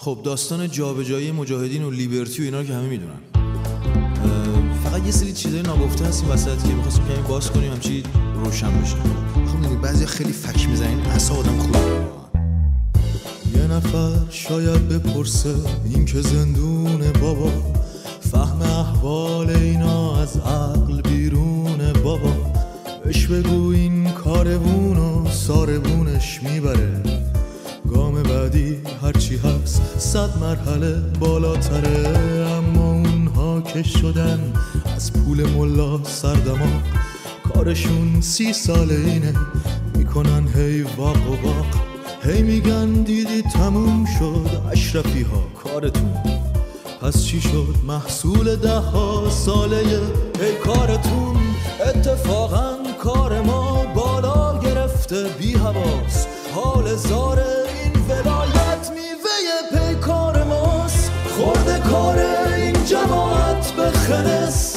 خب داستان جابجایی مجاهدین و لیبرتی و اینا رو که همه میدونن. فقط یه سری چیزای ناگفته هست این وسط که می‌خواستیم کمی باز کنیم همچی روشن بشه. خب می‌دونی بعضی خیلی فک میزنین اعصاب آدم خوبه. یه نفر شاید بپرسه این که زندونه بابا، فهم احوال اینا از عقل بیرونه بابا، بهش بگو این کاربون و ساربونش میبره، گام بعدی هرچی هست 100 مرحله بالاتره. اما اونها که شدن از پول ملا سردماغ، کارشون 30 ساله اینه میکنن هی واق و واق، هی میگن دیدی تموم شد اشرفی ها کارتون، پس چی شد محصول 10 ساله هی کارتون. اتفاقا کار ما بالا گرفته بی حواس، حال زاره این ولایت میوه پیکار ماست. خورده کار این جماعت به خنس،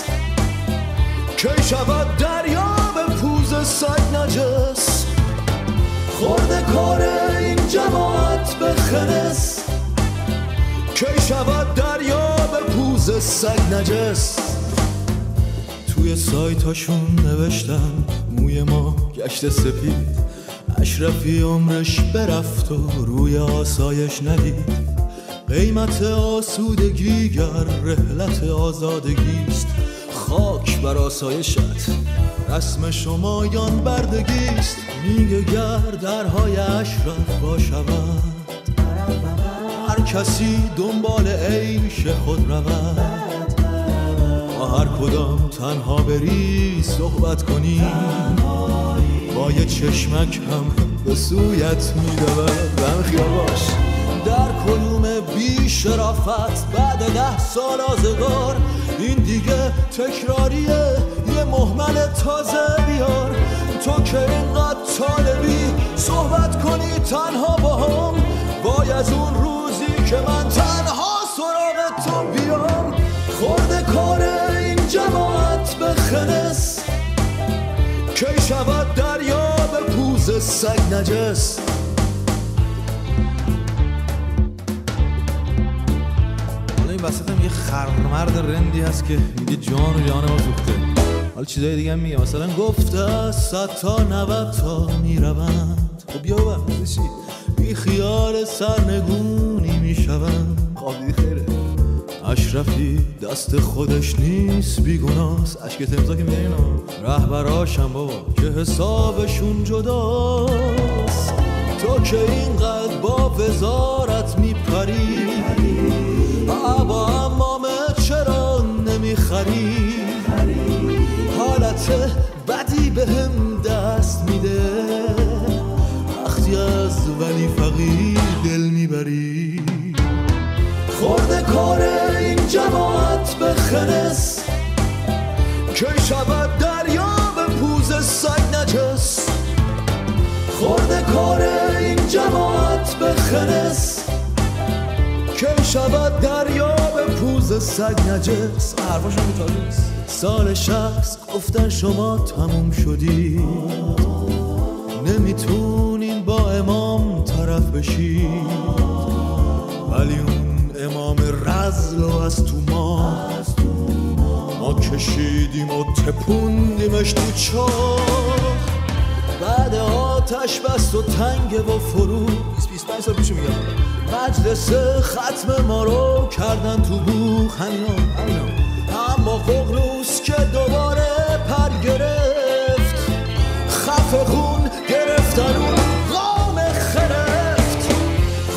کی شود دریا به پوز سگ نجس. خورده کار این جماعت به خنس، کی شود دریا به پوز سگ نجس. توی سایتاشون نوشتن موی ما گشت سپید، اشرفی عمرش برفت و روی آسایش ندید. قیمت آسودگی گر رحلت آزادگیست، خاک بر آسایشت رسم شمایان بردگیست. میگه گر درهای اشرف باشود، هر کسی دنبال عیش خود رود. با هر کدام تنها بری صحبت کنی، با یه چشمک هم به سویت میدود. دم خیاباش در کلوم بی شرافت بعد 10 سال آزگار، این دیگه تکراریه یه مهمل تازه بیار. تو که اینقدر طالبی صحبت کنی تنها با هم، وای از اون روزی که من تنها سراغ تو بیام. خورده کار این جماعت به خنس، کی شود دریا به پوز سگ نجس. حالا این وسط هم یه خرمرد رندی هست که میگه جان و جان ما سوخته. حالا چیزای دیگه هم میگه، مثلا گفته 100 تا 90 تا میروند. خب بیا ببین چی بی خیال سرنگونی میشوند. خواب دیدی خیره اشرفی دست خودش نیست بیگناست. اشک تمزا که میگه اینا رهبراشم بابا که حسابشون جداست. تو که اینقدر با وزارت میپری، با امامه چرا نمیخری؟ حالت بدی بهم دست میده وقتی از ولی فقیر دل میبری. خورده کار این جماعت به خنس، کی شود دریا به پوز سگ نجس. خورده کار این جماعت به خنس، کی شود دریا به پوز سگ نجس. حرفاشون میتاری نیست. سال 60 گفتن شما تموم شدید، نمیتونین با امام طرف بشید، ولی اون امام رذل از تو ما کشیدیم و تپوندیمش تو چاه. بعد آتش بست و تنگ و فرو 25 سال پیش میگم، مجلس ختم ما رو کردن تو بوخ. همینا اما ققنوس که دوباره پر گرفت، خفه خون گرفتن اون قام خرفت.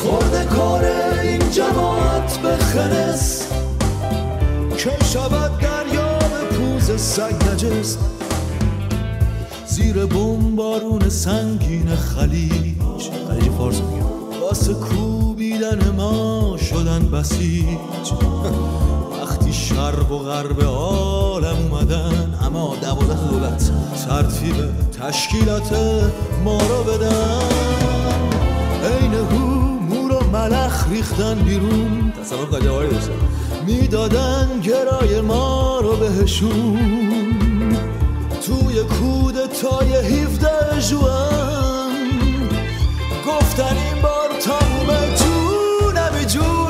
خورده کار این جماعت به خنس، کی شود دریا به پوز سگ نجس. زیر بمبارون سنگین خلیج فارس میگم، واسه کوبیدن ما شدن بسیج. وقتی شرق و غرب عالم اومدن، اما 12 دولت ترتیب تشکیلات ما رو بدن. عین مور و ملخ ریختن بیرون، تصور قجواری داشتن، میدادن گرای ما رو بهشون. توی کودتای 17 ژوئن گفتن این بار تمومه جونم جون.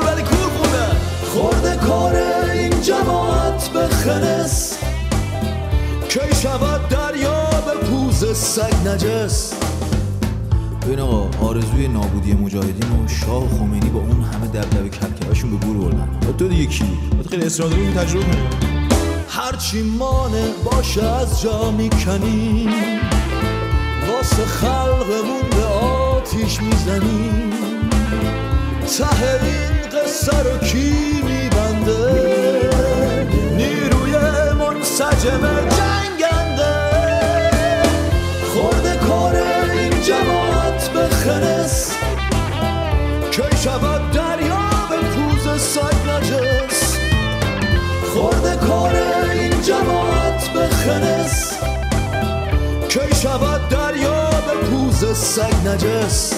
کار این جماعت به خنس، کی شود دریا به پوز سگ نجس. ببین آقا، آرزوی نابودی مجاهدین و شاه و خمینی با اون همه دبدبه کبکبشون به گور بردن. تو دیگه کی؟ تو خیلی اصرار داری این تجربه کنی. هرچی مانع باشه از جا میکنیم، واسه خلقمون به آتیش میزنیم. ته این قصه رو کی میبنده؟ نیروی منسجم جنگنده. خورده کار این جماعت به خنس، کی شود دریا به پوز سگ نجس. خورده کار این جماعت به خنس، کی شود دریا به پوز سگ نجس.